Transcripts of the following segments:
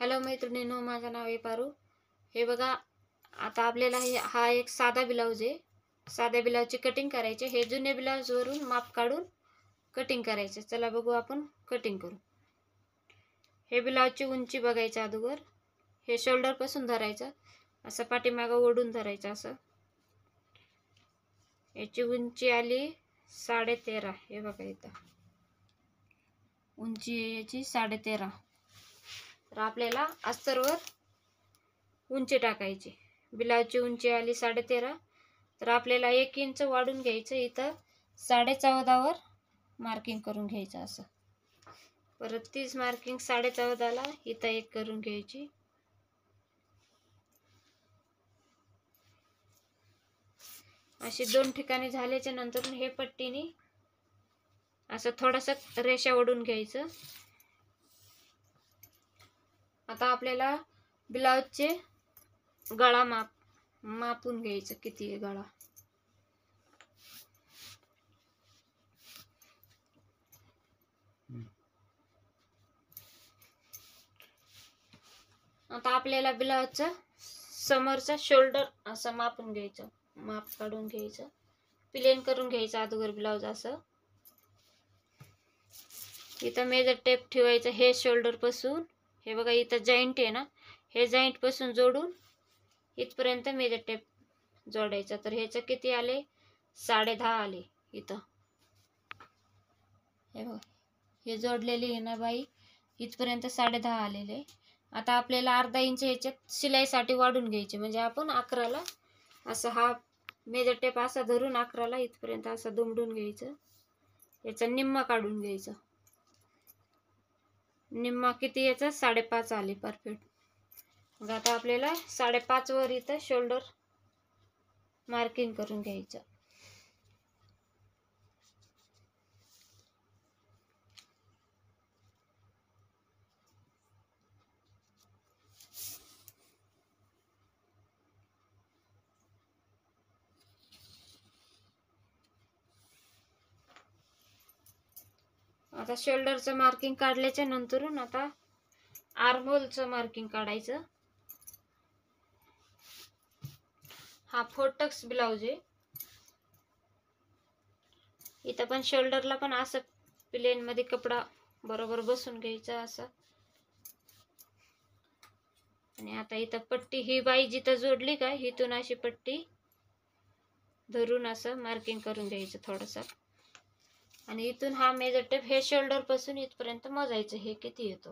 Hello मैत्रिणींनो, माझं नाव आहे पारू। हे बघा, आता आपल्याला हा एक साधा ब्लाऊज आहे। साध्या ब्लाऊजची कटिंग करायची। हे जुने ब्लाऊज वरून माप काढून कटिंग करायचे। चला बघू आपण कटिंग करू। हे ब्लाऊजची उंची बघायची अगोदर। हे शोल्डर पासून धरायचं, असं पाठीमागं ओढून धरायचं असं। याची उंची आली 13.5। हे बघा, इथं उंची आहे याची 13.5। तर आपल्याला अस्तरवर उंची टाकायची। ब्लाऊजची उंची आली 13.5, तर आपल्याला 1 इंच वाढून घ्यायचं। इथं 14.5 वर मार्किंग करून घ्यायचं असं। परत तीच मार्किंग 14.5 ला इथं 1 करून घ्यायची। अशी 2 ठिकाणी झाल्याच्या नंतर हे पट्टीने असं थोडंसं रेषा ओढून घ्यायचं। आता आपल्याला ब्लाऊजचे गळा मापून घ्यायचं, किती आहे गळा। आता आपल्याला ब्लाऊजचा समोरचा शोल्डर असं मापून घ्यायचं, माप काढून घ्यायचं, प्लेन करून घ्यायचं अगोदर ब्लाऊज असं। इथं मेजर टेप ठेवायचं। हे शोल्डर पासून, हे बघा इथं जॉईंट आहे ना, हे जॉईंट पासून जोडून इथपर्यंत मेजर टेप जोडायचा। तर ह्याचं किती आले? 10.5 आले इथं। हे बघा, हे जोडलेली आहे ना बाई, इथपर्यंत 10.5 आलेले। आता आपल्याला अर्धा इंच ह्याच्यात शिलाईसाठी वाढून घ्यायचे। म्हणजे आपण 11ला असं हा मेजर टेप असा धरून 11ला इथपर्यंत असं दुमडून घ्यायचं। याचा निम्मा काढून घ्यायचा। निम्मा किती याचा? 5.5 आले परफेक्ट। मग आता आपल्याला 5.5 वर इथं शोल्डर मार्किंग करून घ्यायचं। आता शोल्डरचं मार्किंग काढल्याच्या नंतरून आता आर्महोलचं मार्किंग काढायचं। हा 4 टक्स ब्लाऊज आहे। इथं पण शोल्डरला पण असं प्लेन मध्ये कपडा बरोबर बसून घ्यायचा असं। आणि आता इथं पट्टी ही बाई जिथं जोडली का, इथून अशी पट्टी धरून असं मार्किंग करून घ्यायचं थोडंसं। आणि इथून हा मेजर टेप हे शोल्डर पासून इथपर्यंत मोजायचं, हे किती येतो।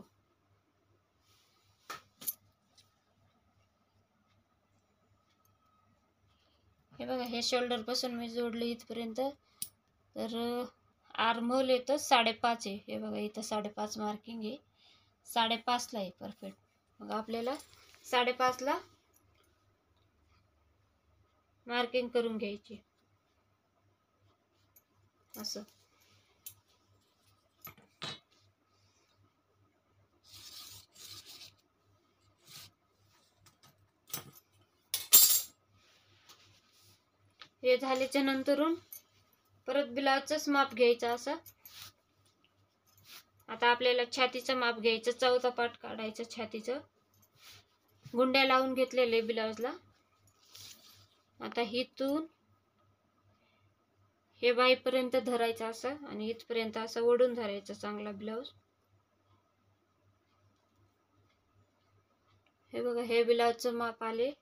हे बघा, हे शोल्डर पासून मी जोडले इथपर्यंत, तर आर्महोल येतो 5.5 आहे। हे बघा, इथं 5.5 मार्किंग आहे, 5.5 ला आहे परफेक्ट। मग आपल्याला 5.5 ला मार्किंग करून घ्यायची असं। हे झाल्याच्या नंतरून परत ब्लाऊजचंच माप घ्यायचं असं। आता आपल्याला छातीचं माप घ्यायचं, 4था पार्ट काढायचं छातीचं। गुंड्या लावून घेतलेले ब्लाऊजला। आता इथून हे बाईपर्यंत धरायचं असं, आणि इथपर्यंत असं ओढून धरायचं चांगला ब्लाऊज। हे बघा, हे ब्लाऊजचं माप आले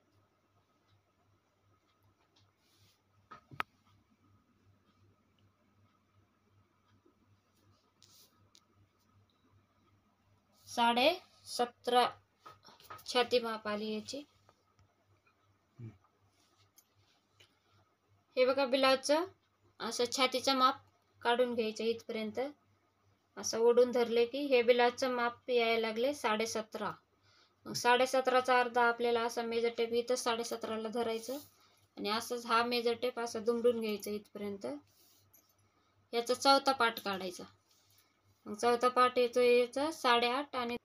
17.5 छाती माप आली याची। हे बघा, ब्लाऊजचं असं छातीचं माप काढून घ्यायचं इथपर्यंत असं ओढून धरले की हे ब्लाऊजचं माप यायला लागले 17.5। मग 17.5चा अर्धा आपल्याला असा मेजर टेप इथं 17.5ला धरायचं, आणि असंच हा मेजर टेप असं दुमडून घ्यायचं इथपर्यंत। याचा 4था पार्ट काढायचा। मग 4था पार्ट येतो याचा 8.5, आणि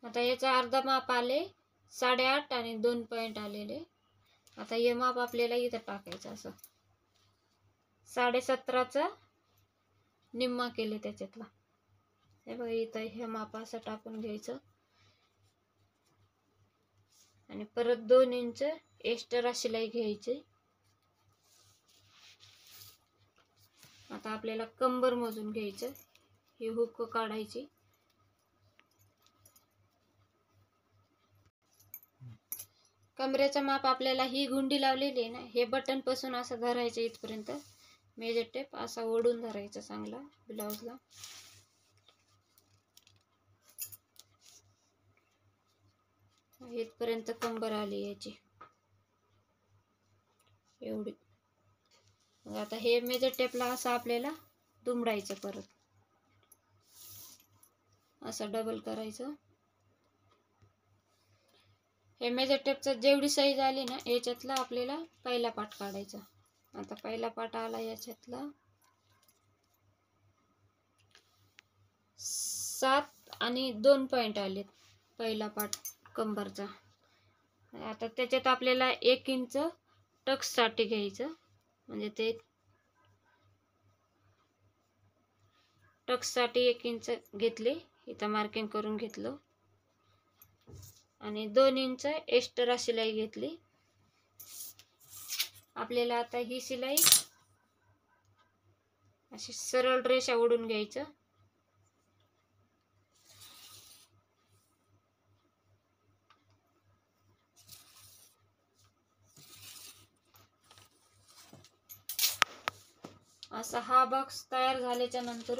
आता याचा अर्धा माप आले 8.5 आणि 2 पॉइंट आलेले। आता हे माप आपल्याला इथं टाकायचं असं। 17.5चा निम्मा केले त्याच्यातला. हे बघा इथं हे माप असं टाकून घ्यायचं आणि परत 2 इंच एक्स्ट्रा शिलाई घ्यायची. आता आपल्याला कंबर मोजून घ्यायचं. ही हुक काढायची. कमरेचं माप आपल्याला ही गुंडी लावलेली आहे ना, हे बटन पासून असं धरायचं इथपर्यंत. मेजर टेप असा ओढून धरायचा चांगला ब्लाउजला. इथपर्यंत कंबर आली याची एवढी. मग आता हे मेजर टेपला असं आपल्याला दुमडायचं. परत असं डबल करायचं. हे मेजर टेपचं जेवढी साईज आली ना याच्यातला आपल्याला पहिला पार्ट काढायचा. आता पहिला पार्ट आला याच्यातला 7 आणि 2 पॉइंट आलेत पहिला पार्ट कंबरचा. आता त्याच्यात आपल्याला 1 इंच टक्स साठी घ्यायचं. म्हणजे ते टक्स साठी 1 इंच घेतले. इथं मार्किंग करून घेतलं आणि 2 इंच एक्स्ट्रा शिलाई घेतली. आपल्याला आता ही शिलाई अशी सरळ रेषा ओढून घ्यायचं. असा हा बॉक्स तयार झाल्याच्या नंतर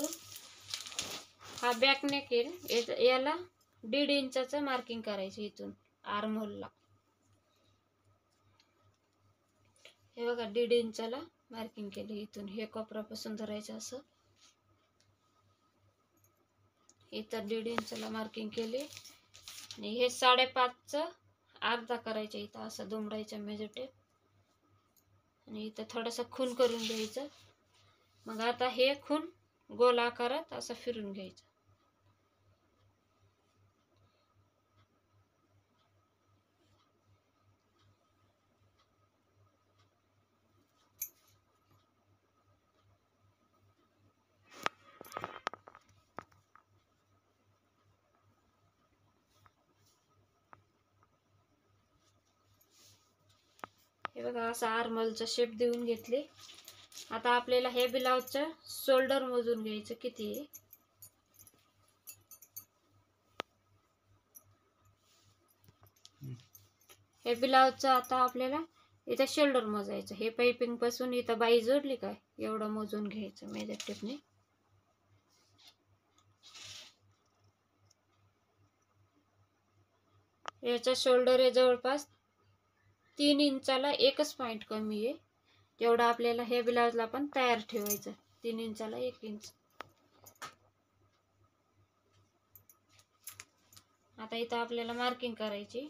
हा बॅक नेक आहे, याला 1.5 इंचाचं मार्किंग करायचं इथून आर्म होलला. हे बघा 1.5 इंचाला मार्किंग केले. इथून हे कोपरापासून धरायचं असं. इथं 1.5 इंचाला मार्किंग केले आणि हे 5.5चं अर्धा करायचं. इथं असं दुमडायचं मेजर टेप आणि इथं थोडासा खून करून घ्यायचं. मग आता हे खून गोल आकारात असं फिरून घ्यायचं. हे बघा असं आर्मलचा शेप देऊन घेतले. आता आपल्याला हे ब्लाउजचं शोल्डर मोजून घ्यायचं किती आहे. हे ब्लाउजचं आता आपल्याला इथं शोल्डर मोजायचं. हे पाइपिंग पासून इथं बाई जोडली काय एवढं मोजून घ्यायचं मेजर टेपने. याचा शोल्डर आहे जवळपास 3 इंचाला 1च पॉइंट कमी आहे. तेवढं आपल्याला हे ब्लाउजला पण तयार ठेवायचं. 3 इंचाला 1 इंच. आता इथं आपल्याला मार्किंग करायची.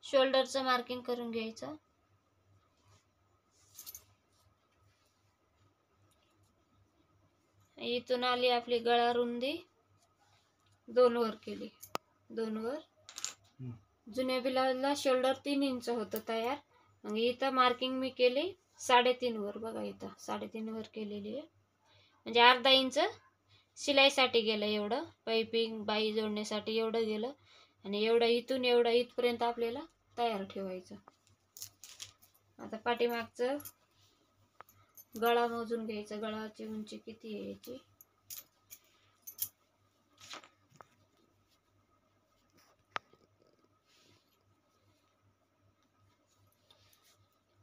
शोल्डरचं मार्किंग करून घ्यायचं. इथून आली आपली गळा रुंदी 2 वर केली. 2 वर. जुन्या ब्लाउजला शोल्डर 3 इंच होतं तयार. मग इथं मार्किंग मी केली 3.5 वर. बघा इथं 3.5 वर केलेली आहे. म्हणजे अर्धा इंच शिलाईसाठी गेलं. एवढं पाइपिंग बाई जोडण्यासाठी एवढं गेलं आणि एवढं इथून एवढं इथपर्यंत आपल्याला तयार ठेवायचं. आता पाठीमागचं गळा मोजून घ्यायचा. गळाची उंची किती आहे याची.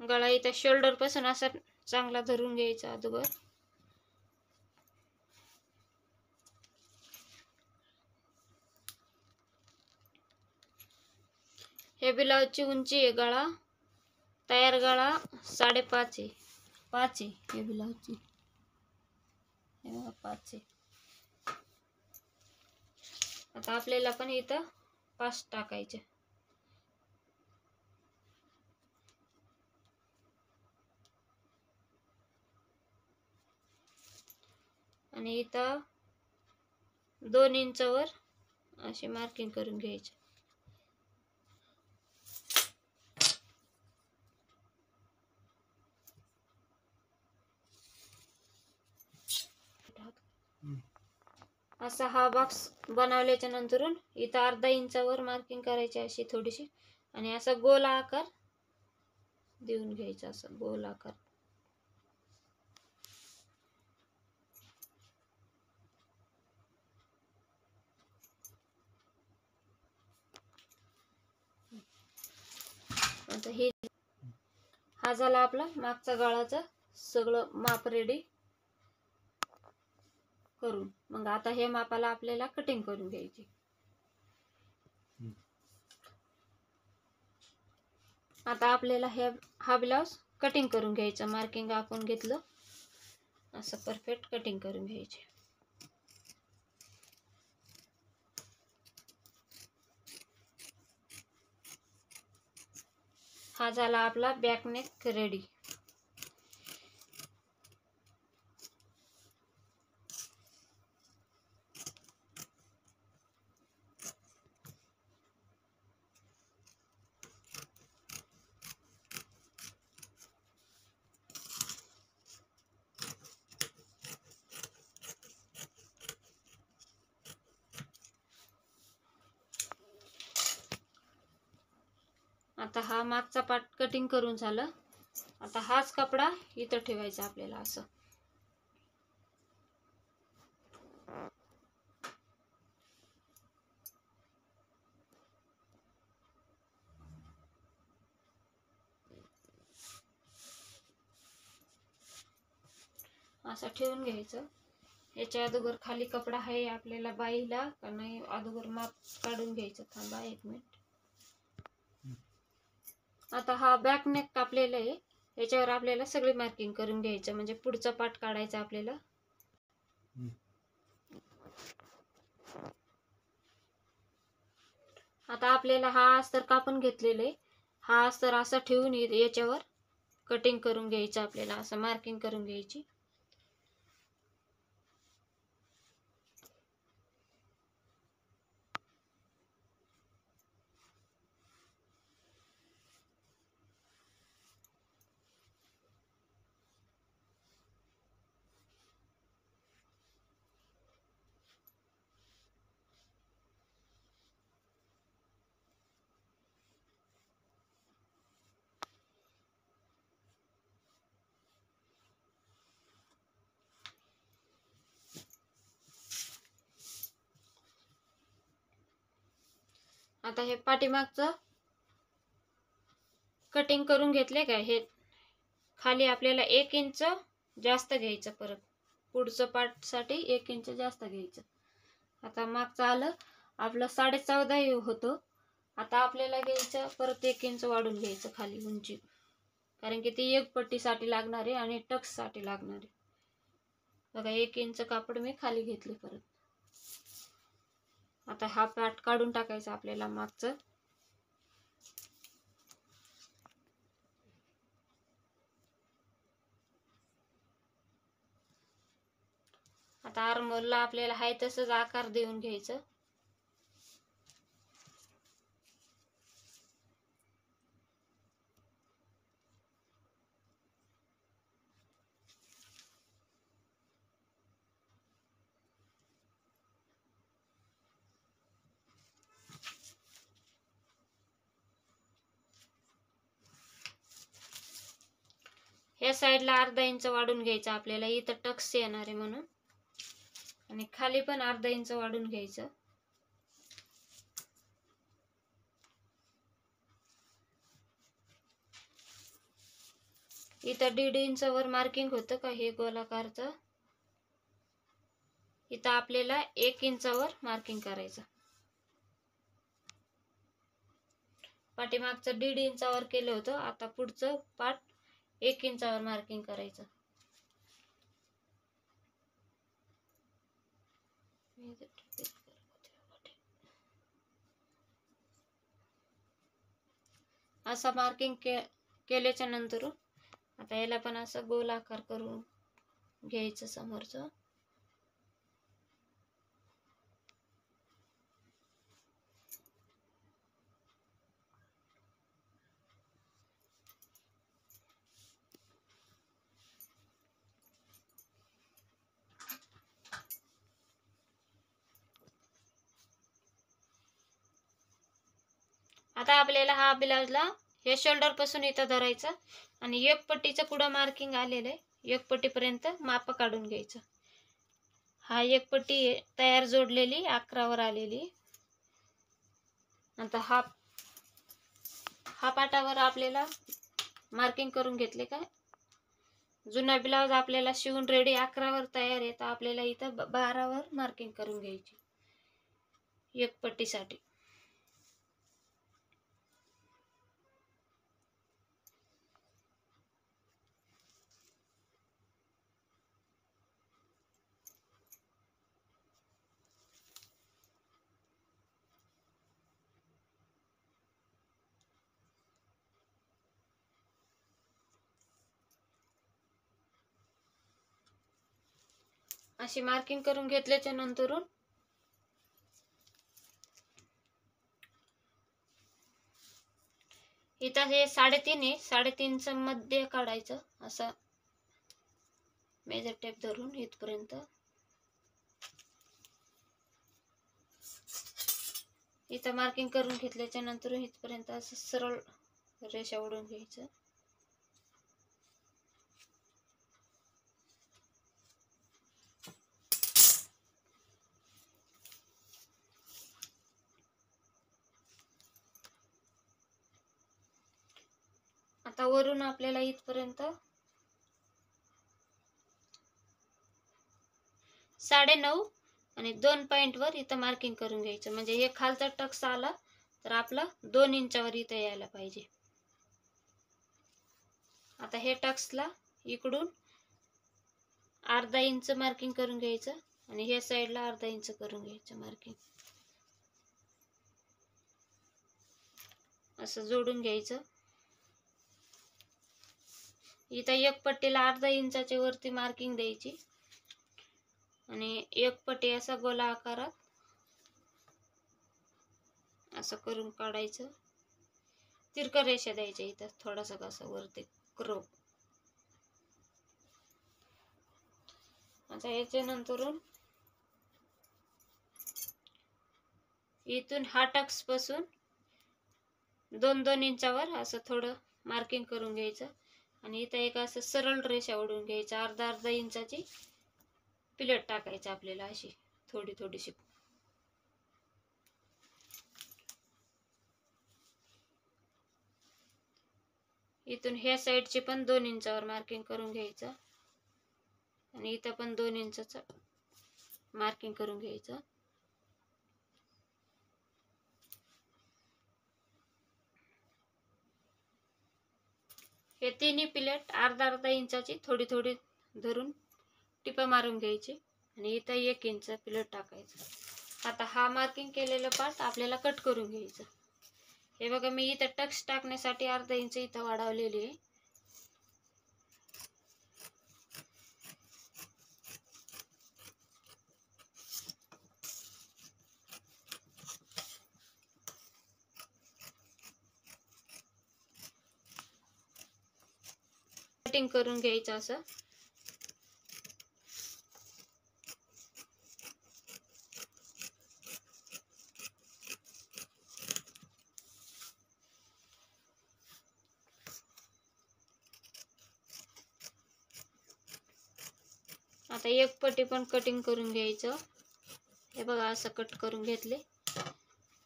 गळा इथं शोल्डर पासून असा चांगला धरून घ्यायचा अगोदर. हे ब्लाउजची उंची आहे. गळा तयार गळा 5.5 आहे. 5 आहे हे ब्लाउजची. हे बघा 5 आहे. आता आपल्याला पण इथं 5 टाकायचे. आणि इथं 2 इंचवर अशी मार्किंग करून घ्यायची. असा हा बॉक्स बनवल्याच्या नंतरून इथं अर्धा इंचावर मार्किंग करायची अशी थोडीशी, आणि असा गोल आकार देऊन घ्यायचा, असं गोल आकार. आता हे हा झाला आपला मागचा गळाचा सगळं माप रेडी करून. मग आता हे मापाला आपल्याला कटिंग करून घ्यायची. आता आपल्याला हा ब्लाउज कटिंग करून घ्यायचा. मार्किंग आपण घेतलं असं परफेक्ट कटिंग करून घ्यायचे. हा झाला आपला बॅक नेक रेडी. आता हा मागचा पार्ट कटिंग करून झालं. आता हाच कपडा इथं ठेवायचा आपल्याला असं. असं ठेवून घ्यायचं. याच्या अगोदर खाली कपडा आहे आपल्याला बाईला का नाही, अगोदर माप काढून घ्यायचं. थांबा 1 मिनिट. आता हा बॅक नेक कापलेला आहे, याच्यावर आपल्याला सगळी मार्किंग करून घ्यायचं, म्हणजे पुढचा पार्ट काढायचा आपल्याला. आता आपल्याला हा अस्तर कापून घेतलेले, हा अस्तर असा ठेवून याच्यावर कटिंग करून घ्यायचं आपल्याला, असं मार्किंग करून घ्यायची. आता हे पाठीमागचं कटिंग करून घेतले का, हे खाली आपल्याला 1 इंच जास्त घ्यायचं. परत पुढचं पार्ट साठी 1 इंच जास्त घ्यायचं. आता मागचं आलं आपलं 14.5 होतो. आता आपल्याला घ्यायचं परत 1 इंच वाढून घ्यायचं खाली उंची, कारण की ती एक पट्टीसाठी लागणार आहे आणि टक्स साठी लागणार आहे. बघा 1 इंच कापड मी खाली घेतले परत. आता हा पार्ट काढून टाकायचा आपल्याला मागचं. आता आर्मोलला आपल्याला हाय तसंच आकार देऊन घ्यायचं. ह्या साईडला अर्धा इंच वाढून घ्यायचं आपल्याला, इथं टक्स येणार आहे म्हणून, आणि खाली पण अर्धा इंच वाढून घ्यायचं. इथं 1.5 इंच वर मार्किंग होतं का हे गोलाकारचं, इथं आपल्याला 1 इंचावर मार्किंग करायचं. पाठीमागचं 1.5 इंचावर केलं होतं, आता पुढचं पार्ट 1 इंचावर मार्किंग करायचं. असं मार्किंग केल्याच्या नंतर आता याला पण असं गोल आकार करून घ्यायचं समोरचं. आता आपल्याला हा ब्लाउजला हे शोल्डर पासून इथं धरायचं आणि एक पट्टीचं पुढं मार्किंग आलेलं आहे, एक पट्टीपर्यंत माप काढून घ्यायचं. हा एक पट्टी तयार जोडलेली 11 वर आलेली. आता हा पाटावर आपल्याला मार्किंग करून घेतले का. जुना ब्लाउज आपल्याला शिवून रेडी 11 वर तयार आहे, तर आपल्याला इथं 12 वर मार्किंग करून घ्यायची एक पट्टीसाठी. अशी मार्किंग करून घेतल्याच्या नंतरून इथं हे 3.5 आहे, 3.5चं मध्ये काढायचं असं मेजर टेप धरून इथपर्यंत. इथं मार्किंग करून घेतल्याच्या नंतर इथपर्यंत असं सरळ रेषा ओढून घ्यायचं. आता वरून आपल्याला इथपर्यंत 9.5 आणि 2 पॉइंटवर इथं मार्किंग करून घ्यायचं. म्हणजे हे खालचा टक्स आला तर आपला 2 इंचावर इथं यायला पाहिजे. आता हे टक्सला इकडून अर्धा इंच मार्किंग करून घ्यायचं आणि हे साईडला अर्धा इंच करून घ्यायचं मार्किंग. असं जोडून घ्यायचं. इथं एक पट्टीला अर्धा इंचाच्या वरती मार्किंग द्यायची आणि एक पट्टी असा गोला आकारात असं करून काढायचं. तिरकं रेषा द्यायच्या इथं थोडासा कसं वरती क्रॉप. आता याच्या नंतरून इथून हा टक्स पासून 2-2 इंचावर असं थोडं मार्किंग करून घ्यायचं आणि इथं एक असं सरळ रेषा ओढून घ्यायचं. अर्धा इंचाची प्लेट टाकायची आपल्याला अशी थोडीशी. इथून ह्या साईडची पण 2 इंचावर मार्किंग करून घ्यायचं आणि इथं पण 2 इंचाचं मार्किंग करून घ्यायचं. हे तिन्ही प्लेट अर्धा इंचाची थोडी धरून टिपा मारून घ्यायची आणि इथं 1 इंच प्लेट टाकायचं. आता हा मार्किंग केलेला पार्ट आपल्याला कट करून घ्यायचं. हे बघा मी इथं टक्स टाकण्यासाठी अर्धा इंच इथं वाढवलेली आहे. कटिंग करून घ्यायचं असं. आता एक पट्टी पण कटिंग करून घ्यायचं. हे बघा असं कट करून घेतले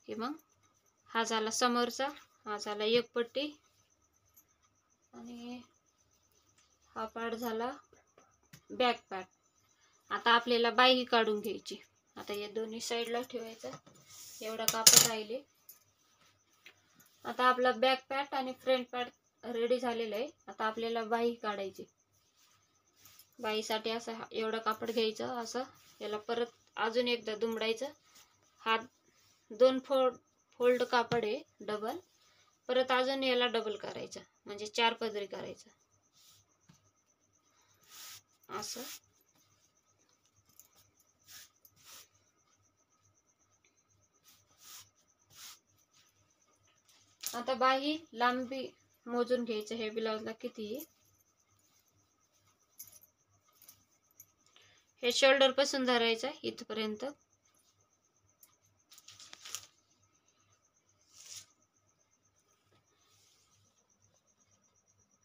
की मग हा झाला समोरचा, हा झाला एक पट्टी आणि हा पार्ट झाला बॅक पार्ट. आता आपल्याला बाही काढून घ्यायची. आता या दोन्ही साईडला ठेवायचं. एवढा कापड राहिले. आता आपला बॅक पार्ट आणि फ्रंट पार्ट रेडी झालेला आहे. आता आपल्याला बाही काढायची. बाहीसाठी असं एवढं कापड घ्यायचं. असं याला परत अजून एकदा दुमडायचं. हा 2 फोल्ड कापड आहे डबल. परत अजून याला डबल करायचं म्हणजे 4 पदरी करायचं असं. आता बाही लांबी मोजून घ्यायचं. हे ब्लाउजला किती आहे हे शोल्डर पासून धरायचं इथपर्यंत.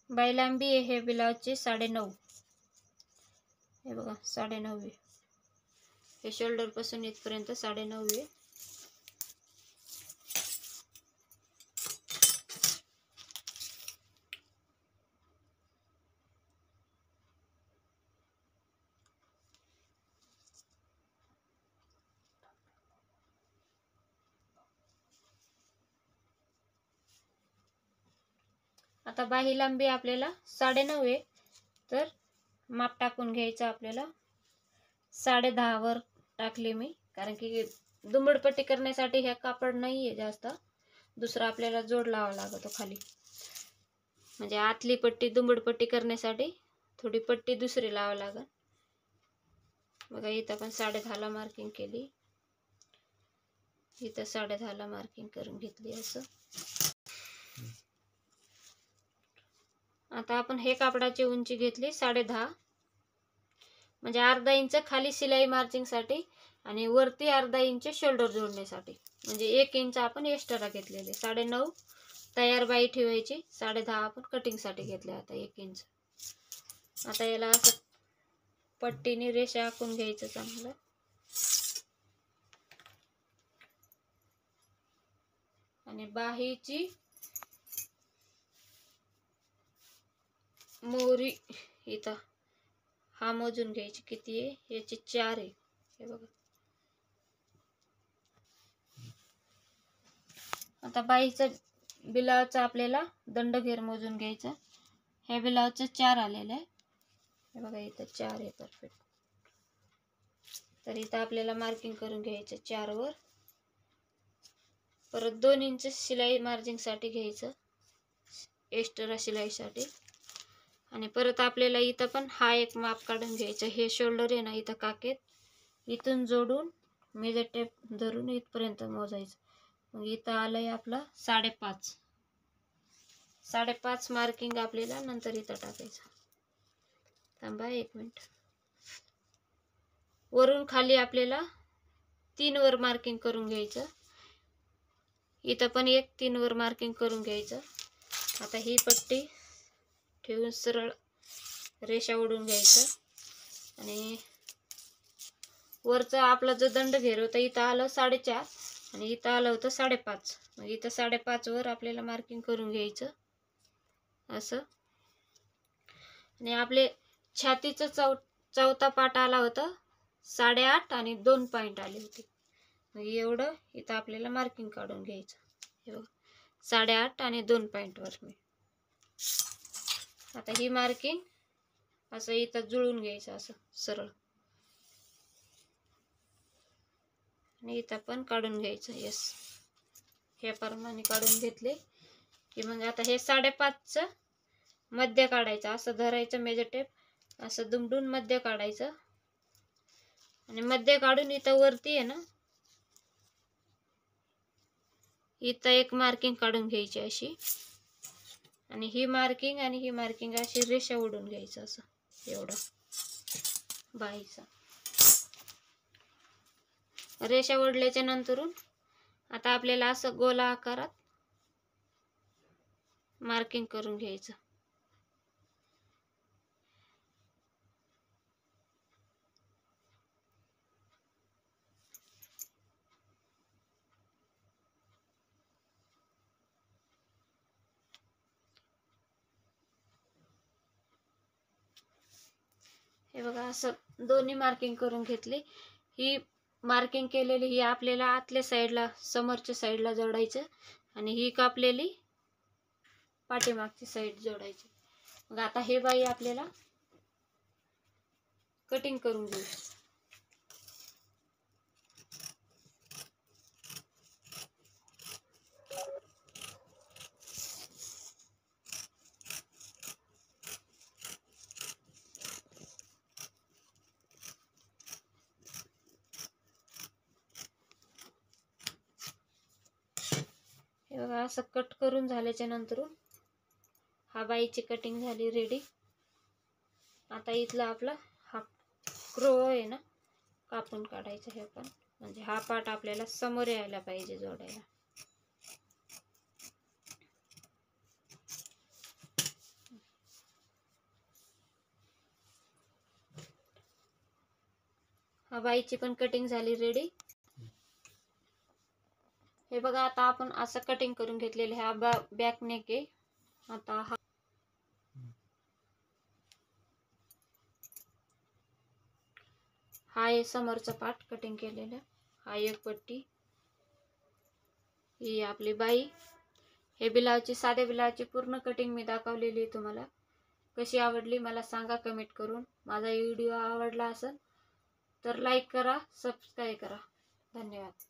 बाई लांबी आहे हे ब्लाउजची 9.5. हे बघा 9.5 आहे. हे शोल्डर पासून इथपर्यंत 9.5 आहे. आता बाही लांबी आपल्याला 9.5 आहे, तर माप टाकून घ्यायचं आपल्याला. 10.5 वर टाकले मी, कारण की दुमडपट्टी करण्यासाठी हे कापड नाही आहे जास्त. दुसरा आपल्याला जोड लावा लागतो खाली, म्हणजे आतली पट्टी दुमडपट्टी करण्यासाठी थोडी पट्टी दुसरी लावा लागेल. बघा इथं पण 10.5 ला मार्किंग केली, इथं 10.5 ला मार्किंग करून घेतली असं. आता आपण हे कापडाची उंची घेतली 10.5, म्हणजे अर्धा इंच खाली शिलाई मार्जिंगसाठी आणि वरती अर्धा इंच शोल्डर जोडण्यासाठी, म्हणजे 1 इंच आपण एक्स्ट्रा घेतलेले. 9.5 तयार बाई ठेवायची, 10.5 आपण कटिंगसाठी घेतले. आता 1 इंच. आता याला असं पट्टीने रेषा आखून घ्यायचं चांगलं. आणि बाहीची मोहरी इथं हा मोजून घ्यायची किती आहे. याची 4 आहे. हे बघा. आता बाईचं ब्लाउजचा आपल्याला दंडघेर मोजून घ्यायचा. हे ब्लाउजचं 4 आलेलं आहे. हे बघा इथं 4 आहे परफेक्ट. तर इथं आपल्याला मार्किंग करून घ्यायचं 4 वर. परत 2 इंच शिलाई मार्जिंगसाठी घ्यायचं, एक्स्ट्रा शिलाईसाठी. आणि परत आपल्याला इथं पण हा एक माप काढून घ्यायचं. हे शोल्डर आहे ना इथं काकेत, इथून जोडून मेजर टेप धरून इथपर्यंत मोजायचं. मग इथं आलंय आपलं 5.5. 5.5 मार्किंग आपल्याला नंतर इथं टाकायचं. थांबा 1 मिनिट. वरून खाली आपल्याला 3 वर मार्किंग करून घ्यायचं. इथं पण 3 वर मार्किंग करून घ्यायचं. आता ही पट्टी ठेवून सरळ रेषा ओढून घ्यायचं. आणि वरचा आपला जो दंड घेर होता इथं आलं 4.5 आणि इथं आलं होतं 5.5. मग इथं 5.5 वर आपल्याला मार्किंग करून घ्यायचं असं. आणि आपले छातीचं चौथा पाट आला होता 8.5 आणि 2 पॉइंट आले होते. मग एवढं इथं आपल्याला मार्किंग काढून घ्यायचं. हे बघा 8.5 आणि 2 पॉइंट वर मी. आता ही मार्किंग असं इथं जुळून घ्यायचं असं सरळ, आणि इथं पण काढून घ्यायचं. यस, हे प्रमाणे काढून घेतले की मग आता हे 5.5चं मध्य काढायचं. असं धरायचं मेजर टेप, असं दुमडून मध्य काढायचं. आणि मध्य काढून इथं वरती आहे ना इथं एक मार्किंग काढून घ्यायची अशी. आणि ही मार्किंग अशी रेषा ओढून घ्यायचं असं एवढं बाईचा. रेषा ओढल्याच्या नंतरून आता आपल्याला असं गोला आकारात मार्किंग करून घ्यायचं. हे बघा असं दोन्ही मार्किंग करून घेतली. ही मार्किंग केलेली ही आपल्याला आतल्या साईडला समोरच्या साईडला जोडायचं आणि ही कापलेली पाठीमागची साईड जोडायची. मग आता हे बाई आपल्याला कटिंग करून घेऊ. हे बघा असं कट करून झाल्याच्या नंतर हा बाईची कटिंग झाली रेडी. आता इथला आपला हा क्रो आहे ना कापून काढायचा. हे पण म्हणजे हा पार्ट आपल्याला समोर यायला पाहिजे जोडायला. हा बाईची पण कटिंग झाली रेडी. हे बघा, आता आपण असं कटिंग करून घेतलेले. हा बॅक नेक आहे. आता हा आहे समोरचा पार्ट कटिंग केलेला. हा एक पट्टी, ही आपली बाई. हे ब्लाऊजची, साध्या ब्लाऊजची पूर्ण कटिंग मी दाखवलेली आहे तुम्हाला. कशी आवडली मला सांगा कमेंट करून. माझा व्हिडिओ आवडला असेल तर लाईक करा, सबस्क्राईब करा. धन्यवाद.